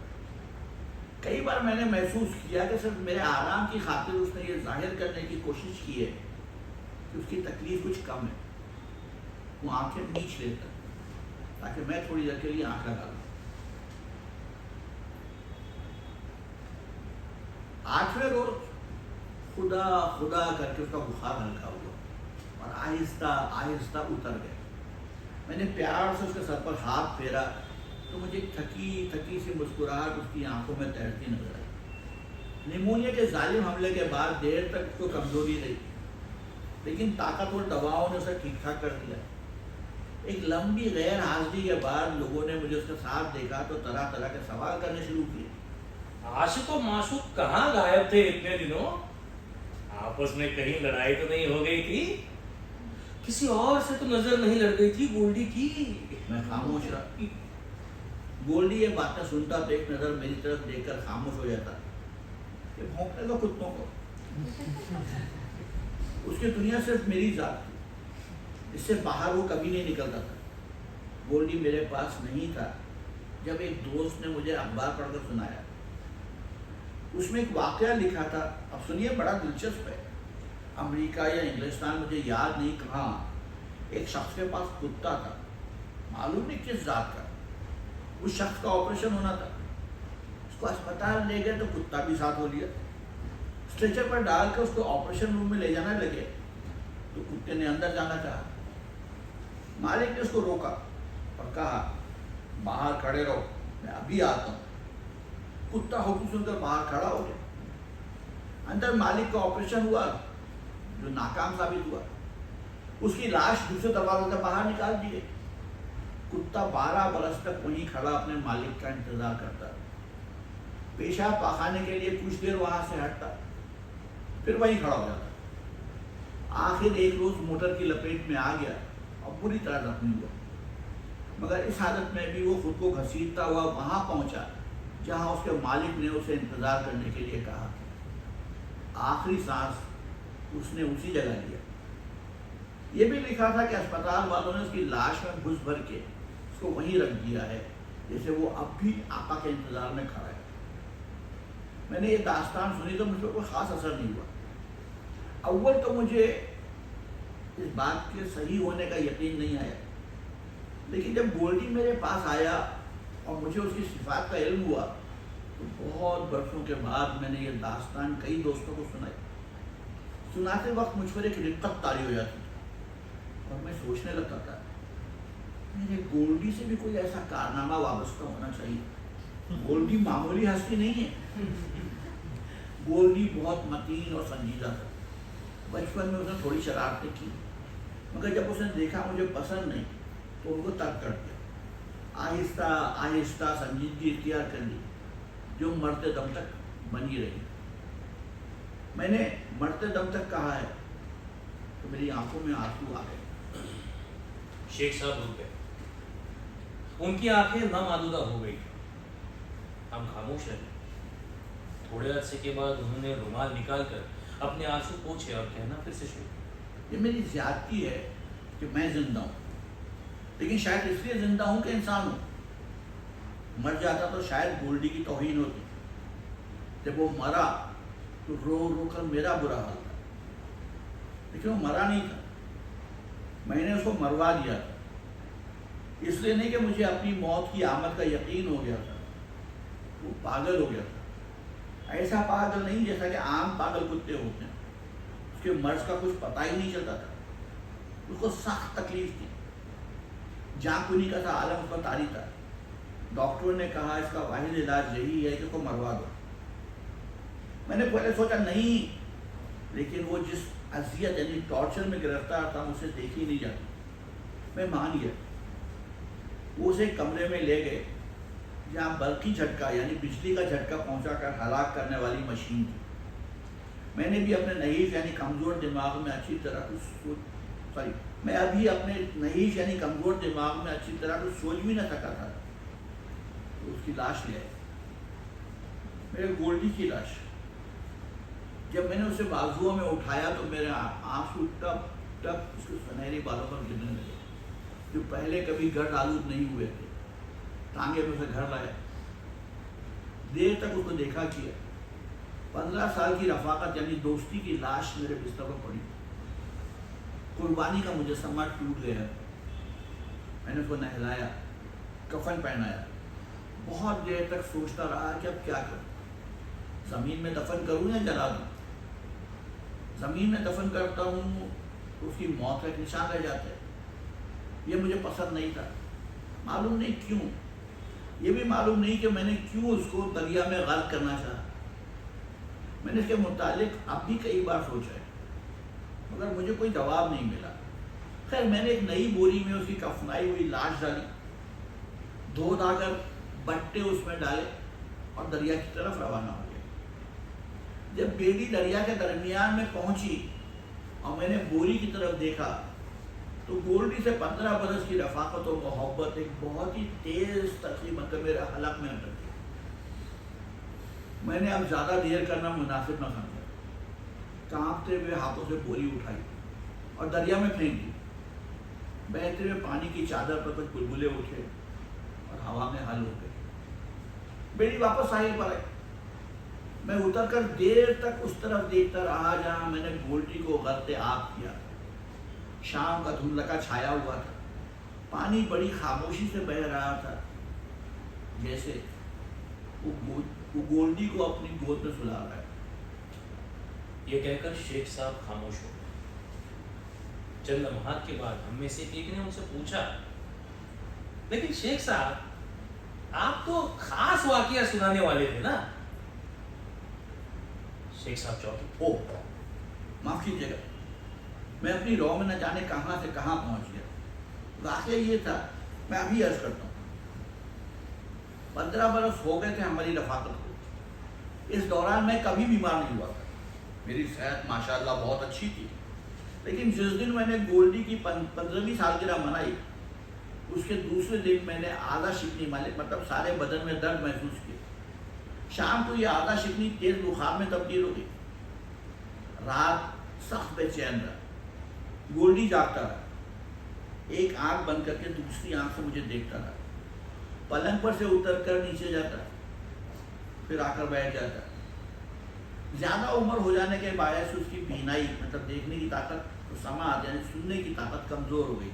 S1: کئی بار میں نے محسوس کیا کہ صرف میرے آرام کی خاطر اس نے یہ ظاہر کرنے کی کوشش کی ہے کہ اس کی تکلیف کچھ کم ہے۔ وہ آنکھیں نیچ لیتا تاکہ میں تھوڑی دیر کے لیے آنکھ لگا لوں۔ 8ویں روز خدا خدا کر کے اس کا بخار ہلکا ہوا اور آہستہ آہستہ اتر گیا۔ میں نے پیار سے اس کے سر پر ہاتھ پھیرا تو مجھے تھکی تھکی سی مسکراہٹ اس کی آنکھوں میں تیرتی نظر آئی۔ نیمونیا کے ظالم حملے کے بعد دیر تک اس کو کمزوری رہی، لیکن طاقتور دواؤں نے اسے ٹھیک ٹھاک کر دیا۔ ایک لمبی غیر حاضری کے بعد لوگوں نے مجھے اس کے ساتھ دیکھا تو طرح طرح کے سوال کرنے شروع کیے۔
S2: عاشق و معشوق کہاں غائب تھے اتنے دنوں؟ آپس میں کہیں لڑائی تو نہیں ہو گئی تھی؟ کسی اور سے تو نظر نہیں لڑ گئی تھی گولڈی کی؟
S1: میں خاموش رہا۔ گولڈی یہ باتیں سنتا تو ایک نظر میری طرف دیکھ کر خاموش ہو جاتا کہ بھونکنے دو کتوں کو۔ اس کی دنیا صرف میری ذات تھی، اس سے باہر وہ کبھی نہیں نکلتا تھا۔ گولڈی میرے پاس نہیں تھا جب ایک دوست نے مجھے اخبار پڑھ کر سنایا۔ اس میں ایک واقعہ لکھا تھا، اب سنیے بڑا دلچسپ ہے۔ امریکہ یا انگلستان مجھے یاد نہیں کہاں، ایک شخص کے پاس کتا تھا، معلوم نہیں کس ذات کا۔ اس شخص کا آپریشن ہونا تھا، اس کو اسپتال لے گئے تو کتا بھی ساتھ ہو لیا۔ اسٹریچر پر ڈال کر اس کو آپریشن روم میں لے جانا لگے تو کتے نے اندر جانا چاہا۔ مالک نے اس کو روکا اور کہا باہر کھڑے رہو، میں ابھی آتا ہوں۔ کتا حکم سن کر باہر کھڑا ہو گیا۔ اندر مالک کا آپریشن ہوا جو ناکام ثابت ہوا۔ اس کی لاش دوسرے دروازے سے باہر نکال دی گئی۔ کتا 12 برس تک وہیں کھڑا اپنے مالک کا انتظار کرتا، پیشاب پاخانے کے لیے کچھ دیر وہاں سے ہٹتا، پھر وہیں کھڑا ہو جاتا۔ آخر ایک روز موٹر کی لپیٹ میں آ گیا اور بری طرح زخمی ہوا، مگر اس حالت میں بھی وہ خود کو گھسیٹتا ہوا وہاں پہنچا جہاں اس کے مالک نے اسے انتظار کرنے کے لیے کہا۔ آخری سانس اس نے اسی جگہ لیا۔ یہ بھی لکھا تھا کہ اسپتال والوں نے اس کی لاش میں گھس بھر کے اس کو وہیں رکھ دیا ہے، جیسے وہ اب بھی آقا کے انتظار میں کھڑا ہے۔ میں نے یہ داستان سنی تو مجھ پر کوئی خاص اثر نہیں ہوا۔ اول تو مجھے اس بات کے صحیح ہونے کا یقین نہیں آیا، لیکن جب گولڈی میرے پاس آیا اور مجھے اس کی صفات کا علم ہوا تو بہت برسوں کے بعد میں نے یہ داستان کئی دوستوں کو سنائی۔ سناتے وقت مجھ پر ایک رقت طاری ہو جاتی تھی اور میں سوچنے لگتا تھا میرے گولڈی سے بھی کوئی ایسا کارنامہ وابستہ ہونا چاہیے۔ گولڈی معمولی ہستی نہیں ہے، گولڈی بہت متین اور سنجیدہ تھا۔ بچپن میں اس نے تھوڑی شرارتیں کی، مگر جب اس نے دیکھا مجھے پسند نہیں تو ان کو ترک کر دیا۔ آہستہ آہستہ سنجیدگی اختیار کر لی جو مرتے دم تک بنی رہی۔ میں نے مرتے دم تک کہا ہے تو میری آنکھوں میں آنسو آ گئے۔
S2: شیخ صاحب رک گئے، ان کی آنکھیں نم آلودہ ہو گئی۔ ہم خاموش رہے۔ تھوڑے عرصے کے بعد انہوں نے رومال نکال کر اپنے آنسو پوچھے اور کہنا پھر سے شروع۔
S1: یہ میری زیادتی ہے کہ میں زندہ ہوں، لیکن شاید اس لیے زندہ ہوں کہ انسان ہوں۔ مر جاتا تو شاید گولڈی کی توہین ہوتی، جب وہ مرا تو رو رو کر میرا برا حال تھا، لیکن وہ مرا نہیں تھا، میں نے اس کو مروا دیا تھا۔ اس لیے نہیں کہ مجھے اپنی موت کی آمد کا یقین ہو گیا تھا، وہ پاگل ہو گیا تھا۔ ایسا پاگل نہیں جیسا کہ عام پاگل کتے ہوتے ہیں. اس کے مرض کا کچھ پتہ ہی نہیں چلتا تھا. اس کو سخت تکلیف تھی. جاں کنی کا تھا عالم، اس پر طاری تھا. ڈاکٹروں نے کہا اس کا واحد علاج یہی ہے کہ اس کو مروا دو. میں نے پہلے سوچا نہیں، لیکن وہ جس اذیت یعنی ٹارچر میں گرفتار تھا مجھ سے دیکھی نہیں جاتی. میں مان گیا. وہ اسے کمرے میں لے گئے جہاں برقی جھٹکا یعنی بجلی کا جھٹکا پہنچا کر ہلاک کرنے والی مشین تھی. میں نے بھی اپنے نحیف یعنی کمزور دماغ میں اچھی طرح کچھ سوچ بھی نہ سکا تھا. تو اس کی لاش لے آئے، میرے گولڈی کی لاش. جب میں نے اسے بازوؤں میں اٹھایا تو میرے آنسو ٹپ ٹپ اس کے سنہری بالوں پر گرنے لگے جو پہلے کبھی گرد آلود نہیں ہوئے تھے. ٹانگے میں اسے گھر لایا، دیر تک اس کو دیکھا کیا. 15 سال کی رفاقت یعنی دوستی کی لاش میرے بستر پر پڑی. قربانی کا مجسمہ ٹوٹ گیا. میں نے اس کو نہلایا، کفن پہنایا. بہت دیر تک سوچتا رہا کہ اب کیا کروں. زمین میں دفن کروں یا جلا دوں. زمین میں دفن کرتا ہوں تو اس کی موت کا ایک نشان رہ جاتا ہے. یہ مجھے پسند نہیں تھا. معلوم نہیں کیوں. یہ بھی معلوم نہیں کہ میں نے کیوں اس کو دریا میں غرق کرنا چاہا. میں نے اس کے متعلق اب بھی کئی بار سوچا ہے مگر مجھے کوئی جواب نہیں ملا. خیر میں نے ایک نئی بوری میں اس کی کفنائی ہوئی لاش ڈالی، دھو دھا کر بٹے اس میں ڈالے اور دریا کی طرف روانہ ہو گیا. جب بیڑی دریا کے درمیان میں پہنچی اور میں نے بوری کی طرف دیکھا تو گولڈی سے 15 برس کی رفاقت و محبت ایک بہت ہی تیز تقریباً میرے حلق میں اٹک گئی. میں نے اب زیادہ دیر کرنا مناسب نہ سمجھا. کانپتے ہوئے ہاتھوں سے بوری اٹھائی اور دریا میں پھینک دی. بہتے ہوئے پانی کی چادر پر کچھ بلبلے اٹھے اور ہوا میں حل ہو گئے. بیڑی واپس ساحل پر آئی. میں اتر کر دیر تک اس طرف دیکھتا رہا جہاں میں نے گولڈی کو غرق آب کیا. شام کا دھندلکا چھایا ہوا تھا. پانی بڑی خاموشی سے بہہ رہا تھا جیسے وہ گولڈی کو اپنی گود میں سلا رہا ہے.
S2: یہ کہہ کر شیخ صاحب خاموش ہو گئے. چند لمحات کے بعد ہم میں سے ایک نے ان سے پوچھا، لیکن شیخ صاحب آپ تو خاص واقعہ سنانے والے تھے نا؟ شیخ صاحب چوکے.
S1: معاف کیجیے گا، میں اپنی رو میں نہ جانے کہاں سے کہاں پہنچ گیا. واقعہ یہ تھا، میں ابھی عرض کرتا ہوں. 15 برس ہو گئے تھے ہماری رفاقت کو. اس دوران میں کبھی بیمار نہیں ہوا تھا. میری صحت ماشاءاللہ بہت اچھی تھی. لیکن جس دن میں نے گولڈی کی 15ویں سالگرہ منائی اس کے دوسرے دن میں نے آدھا شکنی مطلب سارے بدن میں درد محسوس کیا. شام کو یہ آدھا شکنی تیز بخار میں تبدیل ہو گئی. رات سخت بے چین رہا. گولڈی جاگتا رہا. ایک آنکھ بند کر کے دوسری آنکھ سے مجھے دیکھتا رہا. پلنگ پر سے اتر کر نیچے جاتا، پھر آ کر بیٹھ جاتا. زیادہ عمر ہو جانے کے باعث اس کی بینائی مطلب دیکھنے کی طاقت، سماعت یعنی سننے کی طاقت کمزور ہو گئی.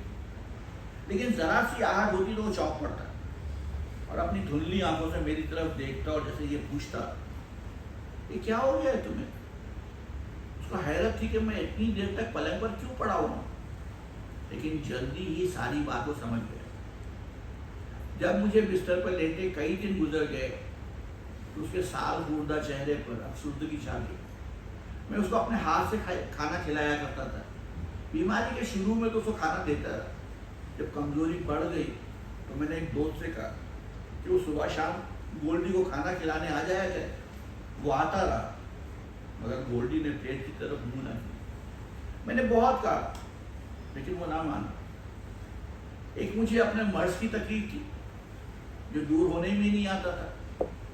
S1: لیکن ذرا سی آہٹ ہوتی تو وہ چونک پڑتا اور اپنی دھندلی آنکھوں سے میری طرف دیکھتا اور جیسے یہ پوچھتا، یہ کیا ہو گیا ہے تمہیں؟ اس کو حیرت تھی کہ میں اتنی دیر تک پلنگ پر کیوں پڑا ہوں. لیکن جلدی ہی ساری بات کو سمجھ گیا. جب مجھے بستر پر لیٹے کئی دن گزر گئے تو اس کے سال خوردہ چہرے پر افسردگی چھا گئی. میں اس کو اپنے ہاتھ سے کھانا کھلایا کرتا تھا. بیماری کے شروع میں تو اس کو کھانا دیتا رہا. جب کمزوری بڑھ گئی تو میں نے ایک دوست سے کہا کہ وہ صبح شام گولڈی کو کھانا کھلانے آ جایا کرے. وہ آتا رہا مگر گولڈی نے پیٹ کی طرف منہ نہ کیا. میں نے بہت کہا لیکن وہ نہ مانا. ایک مجھے اپنے مرض کی تکلیف تھی جو دور ہونے میں نہیں آتا تھا.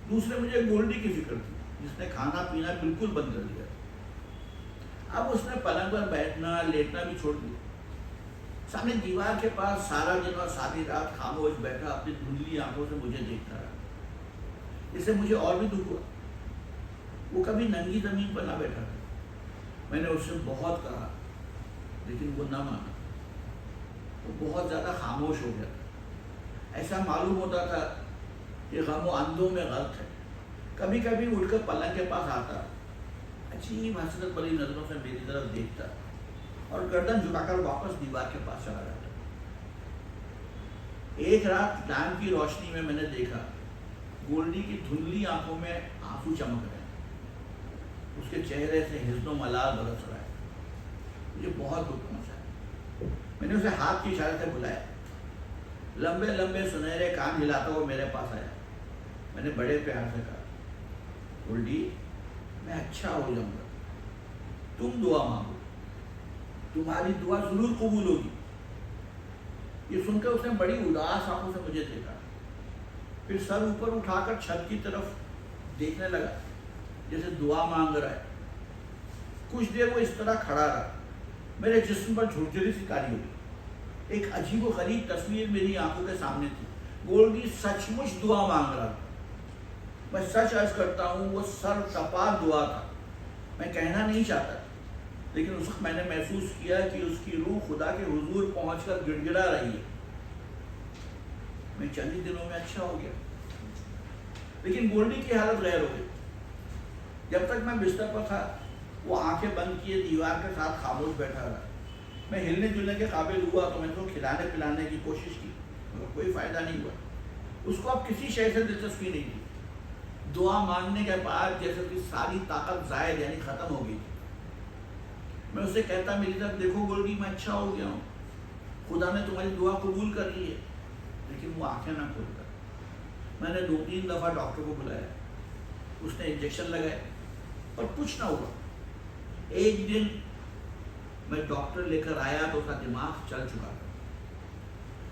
S1: دوسرے مجھے گولڈی کی فکر تھی جس نے کھانا پینا بالکل بند کر دیا. اب اس نے پلنگ پر بیٹھنا لیٹنا بھی چھوڑ دیا. سامنے دیوار کے پاس سارا دن اور ساری رات خاموش بیٹھا اپنی دھندلی آنکھوں سے مجھے دیکھتا رہا. اس سے مجھے اور بھی دکھ ہوا. وہ کبھی ننگی زمین پر نہ بیٹھا تھا. میں نے اس سے بہت کہا لیکن وہ نہ مانا. وہ بہت زیادہ خاموش ہو گیا. ایسا معلوم ہوتا تھا کہ غم و اندوں میں غرق ہے. کبھی کبھی اٹھ کر پلنگ کے پاس آتا، عجیب حسرت بھری نظروں سے میری طرف دیکھتا اور گردن جھکا کر واپس دیوار کے پاس چلا جاتا۔ ایک رات لیمپ کی روشنی میں نے دیکھا گولڈی کی دھندلی آنکھوں میں آنسو چمک رہے ہیں، اس کے چہرے سے حزن و ملال برس رہا ہے۔ مجھے بہت دکھ پہنچا۔ میں نے اسے ہاتھ کی اشارے سے بلایا، لمبے لمبے سنہرے کان ہلاتا وہ میرے پاس آیا۔ میں نے بڑے پیار سے کہا، گولڈی میں اچھا ہو جاؤں گا، تم دعا مانگو، تمہاری دعا ضرور قبول ہوگی۔ یہ سن کر اس نے بڑی اداس آنکھوں سے مجھے دیکھا، پھر سر اوپر اٹھا کر چھت کی طرف دیکھنے لگا جیسے دعا مانگ رہا ہے۔ کچھ دیر وہ اس طرح کھڑا رہا، میرے جسم پر جھرجھری سی کاری ہوئی۔ ایک عجیب و غریب تصویر میری آنکھوں کے سامنے تھی، گولڈی سچ مچ دعا مانگ رہا تھا۔ میں سچ عرض کرتا ہوں وہ سر تپا دعا تھا۔ میں کہنا نہیں چاہتا، لیکن اس وقت میں نے محسوس کیا کہ اس کی روح خدا کے حضور پہنچ کر گڑ گڑا رہی ہے۔ میں چند ہی دنوں میں اچھا ہو گیا، لیکن گولڈی کی حالت غیر ہو گئی۔ جب تک میں بستر پر تھا وہ آنکھیں بند کیے دیوار کے ساتھ خاموش بیٹھا رہا۔ میں ہلنے جلنے کے قابل ہوا تو میں اس کو کھلانے پلانے کی کوشش کی، مگر کوئی فائدہ نہیں ہوا۔ اس کو اب کسی شے سے دلچسپی نہیں تھی۔ دعا مانگنے کے بعد جیسے کہ ساری طاقت زائد یعنی ختم ہو گئی۔ میں اسے کہتا، میری طرف دیکھو گولڈی، میں اچھا ہو گیا ہوں، خدا نے تمہاری دعا قبول کر لی ہے، لیکن وہ آنکھیں نہ کھولتا۔ میں نے 2-3 دفعہ ڈاکٹر کو بلایا، اس نے انجیکشن لگائے پر کچھ نہ ہوا۔ ایک دن میں ڈاکٹر لے کر آیا تو اس کا دماغ چل چکا تھا۔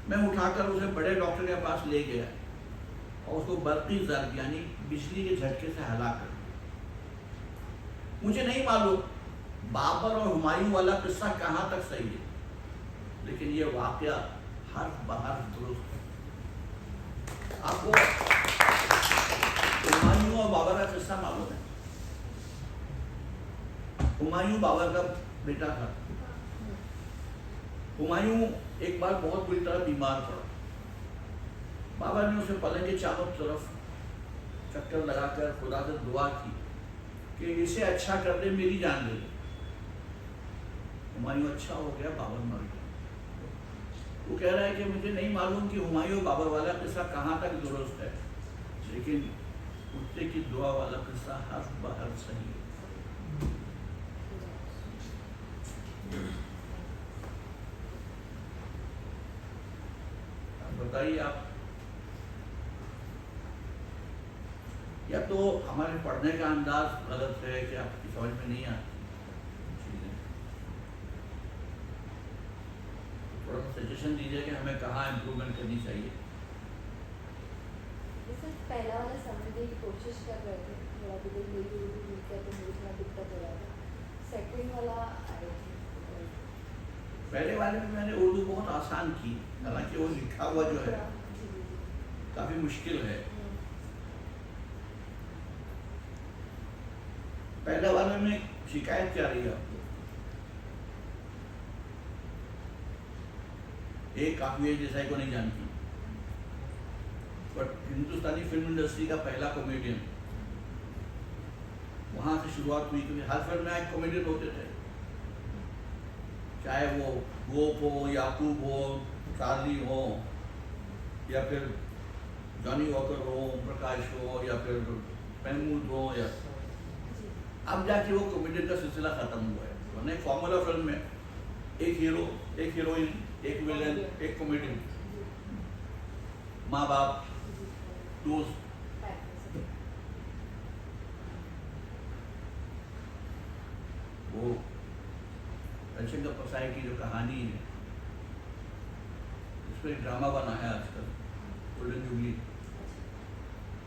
S1: میں اٹھا کر اسے بڑے ڈاکٹر کے پاس لے گیا اور اس کو برقی ضرب یعنی بجلی کے جھٹکے سے ہلاک کر دیا۔ مجھے نہیں معلوم بابر اور ہمایوں والا قصہ کہاں تک صحیح ہے، لیکن یہ واقعہ حرف بحرف درست ہے۔ آپ کو ہمایوں اور بابر کا قصہ معلوم ہے؟ ہمایوں بابر کا بیٹا تھا۔ ہمایوں ایک بار بہت بری طرح بیمار پڑا۔ بابر نے اسے پلنگ کے چاروں طرف چکر لگا کر خدا سے دعا کی کہ اسے اچھا کر دے، میری جان دے دے۔ ہمایوں اچھا ہو گیا، بابر مر گیا۔ وہ کہہ رہا ہے کہ مجھے نہیں معلوم کہ ہمایوں بابر والا قصہ کہاں تک درست ہے، لیکن کتے کی دعا والا قصہ حرف بحرف صحیح ہے۔ بتائیے آپ، یا تو ہمارے پڑھنے کا انداز غلط ہے کہ آپ کی سمجھ میں نہیں آتی چیزیں، تھوڑا سجیشن دیجیے کہ ہمیں کہاں امپروومنٹ کرنی چاہیے۔
S3: پہلا والا سمجھنے کی کوشش کر رہے تھے، تھوڑا بھی میری اردو ویک ہے تو مجھے تھوڑا دقت ہو رہا تھا۔ سیکنڈ والا
S1: پہلے والے میں نے اردو بہت آسان کی، حالانکہ وہ لکھا ہوا جو ہے کافی مشکل ہے۔ پہلے والے میں شکایت کیا رہی ہے آپ کو؟ ایک کافی جیسا کو نہیں جانتی، بٹ ہندوستانی فلم انڈسٹری کا پہلا کامیڈین، وہاں سے شروعات ہوئی، کیونکہ ہر فلم میں ایک کامیڈین ہوتے تھے، چاہے وہ گوپ ہو، یعقوب ہو، چارلی ہو، یا پھر جانی واکر ہو، پرکاش ہو، یا پھر محمود ہو، یا اب جا کے وہ کامیڈین کا سلسلہ ختم ہوا ہے۔ ورنہ ایک فارمولا فلم میں ایک ہیرو، ایک ہیروئن، ایک ویلن، ایک کامیڈین، ماں باپ، دوست۔ وہ رنشنکر پرسائی کی جو کہانی ہے، اس پہ ایک ڈرامہ بنا ہے آج کل، گولڈن جوبلی۔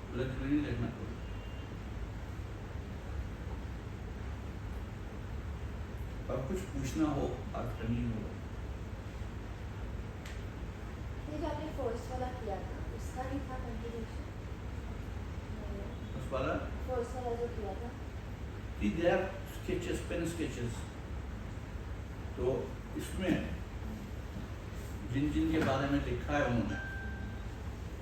S1: گولڈن جوبلی دیکھنا کوئی، اور کچھ پوچھنا ہو، بات کرنی ہو۔
S3: یہ جو آپ نے فرسٹ والا کیا تھا اس کا نہیں تھا کنٹینیوشن؟
S1: اس والا
S3: فرسٹ والا جو کیا تھا
S1: they are sketches, pen sketches. تو اس میں جن جن کے بارے میں لکھا ہے انہوں نے،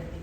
S4: 30